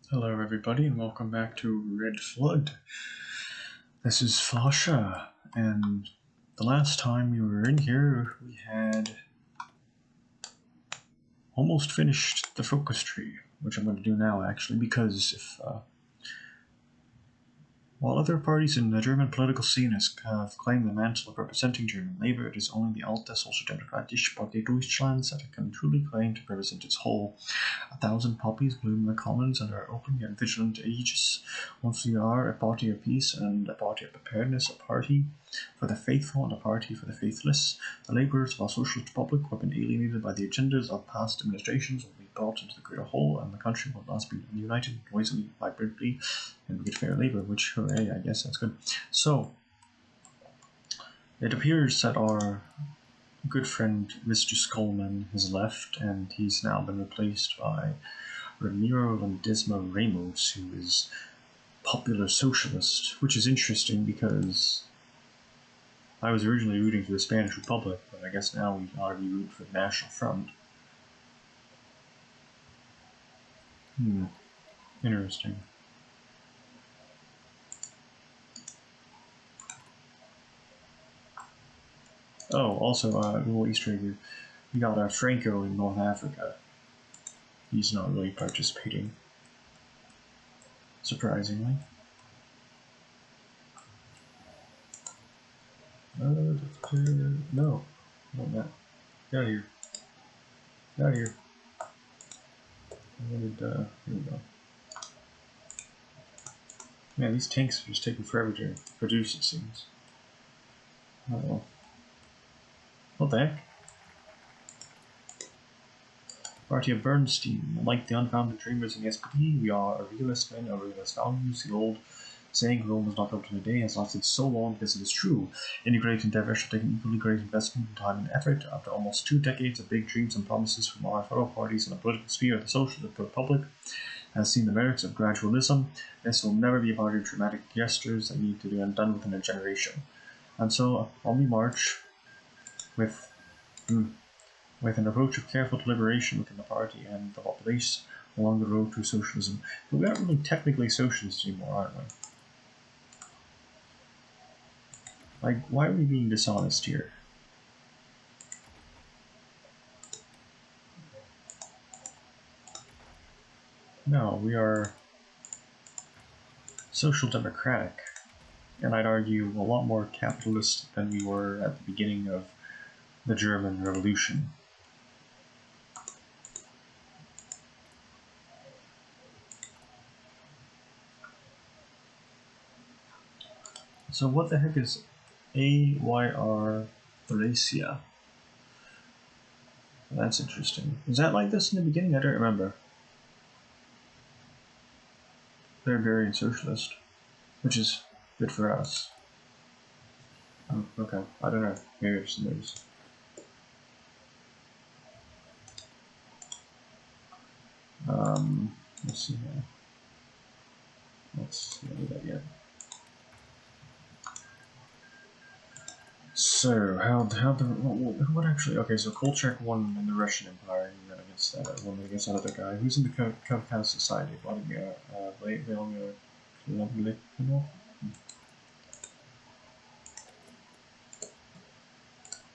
Hello everybody and welcome back to Red Flood. This is Flasha, and the last time we were in here we had almost finished the focus tree, which I'm going to do now actually, because while other parties in the German political scene have claimed the mantle of representing German labor, it is only the Alte Sozialdemokratische Partei Deutschlands that can truly claim to represent its whole. 1,000 poppies bloom in the commons under our open yet vigilant aegis. Once we are a party of peace and a party of preparedness, a party for the faithful and a party for the faithless. The laborers of our socialist republic who have been alienated by the agendas of past administrations will be brought into the greater whole, and the country will at last be united, noisily, vibrantly, and with fair labor, which, hooray, I guess that's good. So, it appears that our good friend Mr. Skullman has left, and he's now been replaced by Ramiro Ledesma Ramos, who is popular socialist, which is interesting because I was originally rooting for the Spanish Republic, but I guess now we ought to be rooting for the National Front. Interesting. Oh, also, a little Easter egg here. We got Franco in North Africa. He's not really participating, surprisingly. No, not that. Get out of here. Get out of here. Here we go. Man, these tanks are just taking forever to produce, it seems. Oh well. What the heck? Party of Bernstein. Like the unfounded dreamers in the SPD, we are a realist men of realist values. The old saying Rome was not built in a day has lasted so long because it is true. Any great endeavor should take an equally great investment in time and effort. After almost 2 decades of big dreams and promises from our fellow parties in the political sphere, the Socialist Republic has seen the merits of gradualism. This will never be a party of dramatic gestures that need to be undone within a generation. And so on we march with an approach of careful deliberation within the party and the populace along the road to socialism. But we aren't really technically socialists anymore, aren't we? Like, why are we being dishonest here? No, we are social democratic, and I'd argue a lot more capitalist than we were at the beginning of the German Revolution. So what the heck is HOI4? That's interesting. Was that like this in the beginning? I don't remember. They're very socialist, which is good for us. Oh, okay. I don't know. Maybe it's news. Let's see here. Let's not do that yet. So, what actually? Okay, so Kolchak won in the Russian Empire. He went against that other guy. Who's in the Caucasus Society? Vladimir Klimovnikov.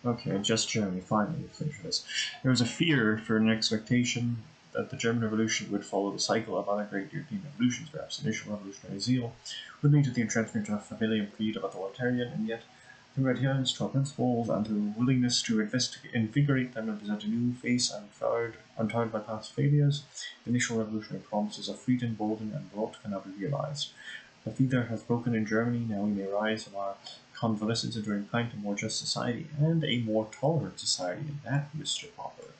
Okay, just Germany. Finally, we finished this. There was a fear for an expectation that the German Revolution would follow the cycle of other great European revolutions. Perhaps initial revolutionary zeal would lead to the entrenchment of a familiar breed of authoritarian, and yet through adherence to our principles and through willingness to invigorate them and present a new face untarred by past failures, the initial revolutionary promises of freedom, golden and wrought can now be realized. The fever has broken in Germany, now we may rise from our convalescence into a kind of more just society and a more tolerant society, and that, Mr. Popper.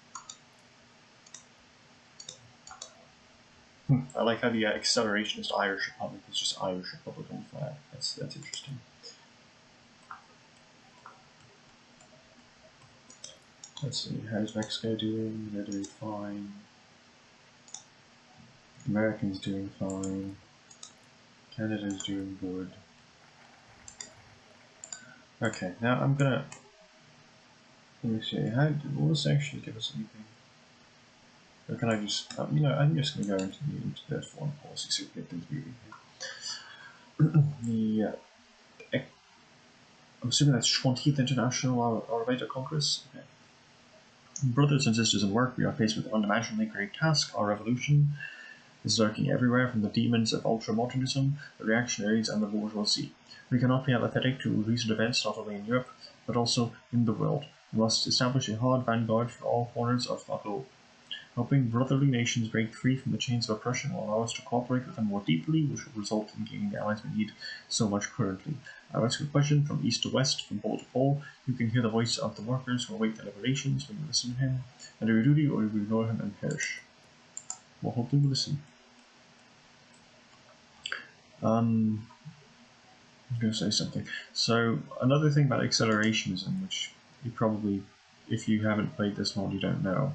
I like how the accelerationist Irish Republic is just Irish Republic on the flag. That's interesting. Let's see, how's Mexico doing? They're doing fine. Americans doing fine. Canada's doing good. Okay, now I'm gonna... Let me see, will this actually give us anything? Or can I just, I'm just going to go into the foreign policy so we can get things moving here. I'm assuming that's 20th International Elevator Congress. Okay. Brothers and sisters in work, we are faced with an unimaginably great task. Our revolution is lurking everywhere, from the demons of ultramontanism, the reactionaries, and the bourgeoisie. We cannot be apathetic to recent events, not only in Europe, but also in the world. We must establish a hard vanguard for all corners of the globe. Helping brotherly nations break free from the chains of oppression will allow us to cooperate with them more deeply, which will result in gaining the allies we need so much currently. I ask a question from east to west, from pole to pole. You can hear the voice of the workers who await the liberations. Will you listen to him and do your duty, or will you ignore him and perish? Well, hopefully we'll listen. I'm going to say something. So, another thing about accelerationism, which you probably, if you haven't played this mod, you don't know.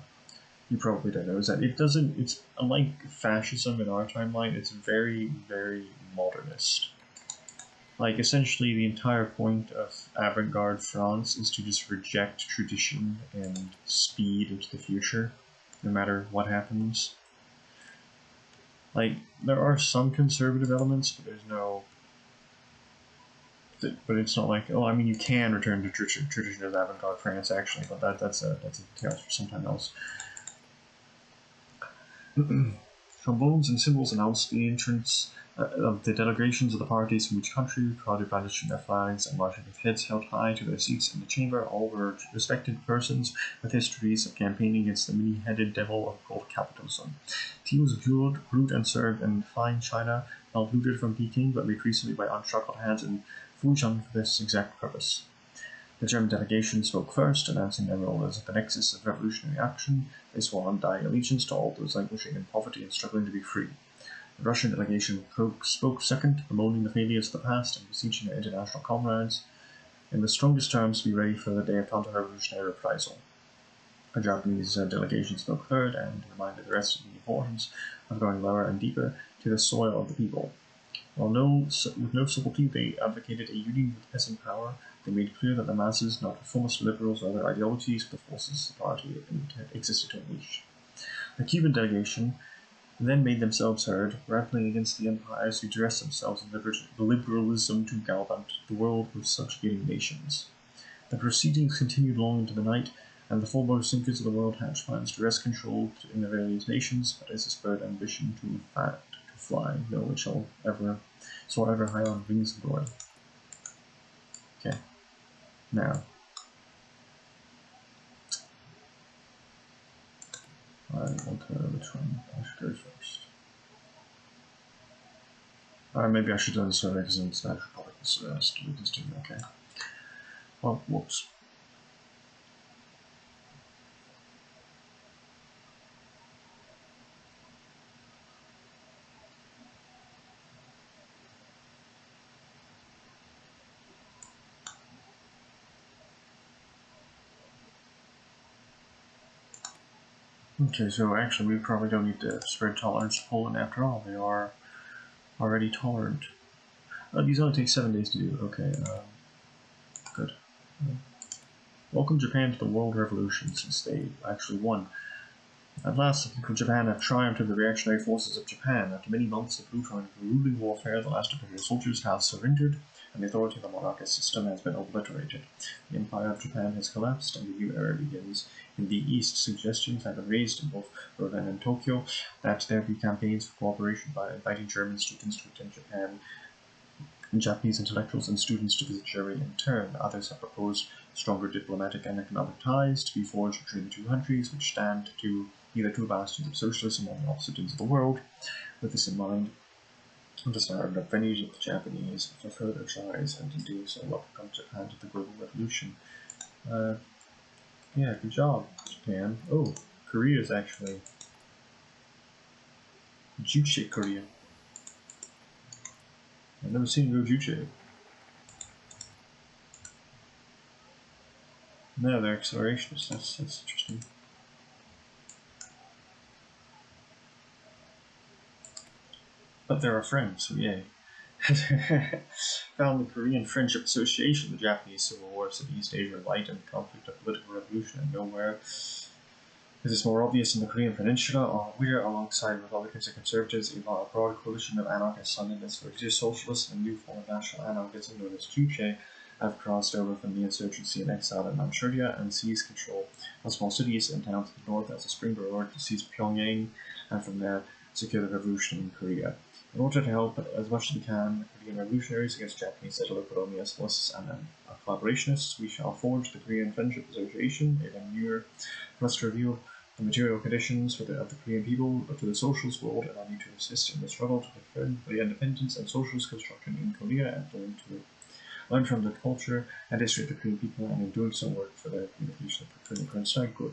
You probably don't know, is that it's unlike fascism in our timeline, it's very, very modernist. Like, essentially, the entire point of avant-garde France is to just reject tradition and speed into the future, no matter what happens. Like, there are some conservative elements, but there's no... But it's not like, oh, I mean, you can return to tradition of avant-garde France, actually, but that's a tale for some time else. Trombones and cymbals announced the entrance of the delegations of the parties from each country, proudly brandishing their flags and marching with heads held high to their seats in the chamber. All were respected persons with histories of campaigning against the many-headed devil called capitalism. Tea was brewed and served in fine china, not looted from Peking, but made recently by unshackled hands in Fujian for this exact purpose. The German delegation spoke first, announcing their role as the nexus of revolutionary action. They swore undying allegiance to all those languishing in poverty and struggling to be free. The Russian delegation spoke second, bemoaning the failures of the past and beseeching their international comrades, in the strongest terms, to be ready for the day of counter-revolutionary reprisal. The Japanese delegation spoke third and reminded the rest of the importance of going lower and deeper to the soil of the people. While with no subtlety, they advocated a union with peasant power. They made clear that the masses, not reformist liberals or other ideologies, but the forces of the party existed to unleash. The Cuban delegation then made themselves heard, rattling against the empires who dressed themselves in liberalism to gallivant the world with subjugating nations. The proceedings continued long into the night, and the foremost thinkers of the world hatched plans to wrest control in the various nations, but as a spurred ambition to fly, no one shall ever soar ever high on wings of glory. Okay. Now, I want to know which one I should go first. Or maybe I should do the survey because it's the actual public student. Okay. Well, whoops. Okay, so actually we probably don't need to spread tolerance to Poland after all. They are already tolerant. These only take 7 days to do. Okay, good. Welcome Japan to the World Revolution, since they actually won. At last, the people of Japan have triumphed over the reactionary forces of Japan. After many months of grueling warfare, the last Imperial soldiers have surrendered, and the authority of the monarchist system has been obliterated. The Empire of Japan has collapsed, and a new era begins. In the East, suggestions have been raised in both Berlin and Tokyo that there be campaigns for cooperation by inviting German students to attend Japan, and Japanese intellectuals and students to visit Germany in turn. Others have proposed stronger diplomatic and economic ties to be forged between the two countries, which stand to either two bastions of socialism on the opposite ends of the world. With this in mind, I'm disarmed of venues of the Japanese for further tries, and in doing so, welcome Japan to the global revolution. Yeah, good job, Japan. Oh, Korea is actually Juche Korea. I've never seen go Juche. No, they're accelerationists. That's interesting. But they're our friends, so yay. Found the Korean Friendship Association, the Japanese Civil Wars of East Asia light and the conflict of political revolution, and nowhere This is more obvious in the Korean Peninsula, where, alongside Republicans and Conservatives, a broad coalition of anarchists, Scientists, religious socialists, and a new form of national anarchism known as Juche have crossed over from the insurgency and exile in Manchuria and seized control of small cities and towns in the north as a springboard to seize Pyongyang and from there secure the revolution in Korea. In order to help as much as we can the Korean revolutionaries against Japanese settler colonialists and collaborationists, we shall forge the Korean Friendship Association, a manure for us to reveal the material conditions of the Korean people to the socialist world, and I need to assist in the struggle to defend the independence and socialist construction in Korea and learn from the culture and history of the Korean people, and in doing so work for the unification of the Korean good.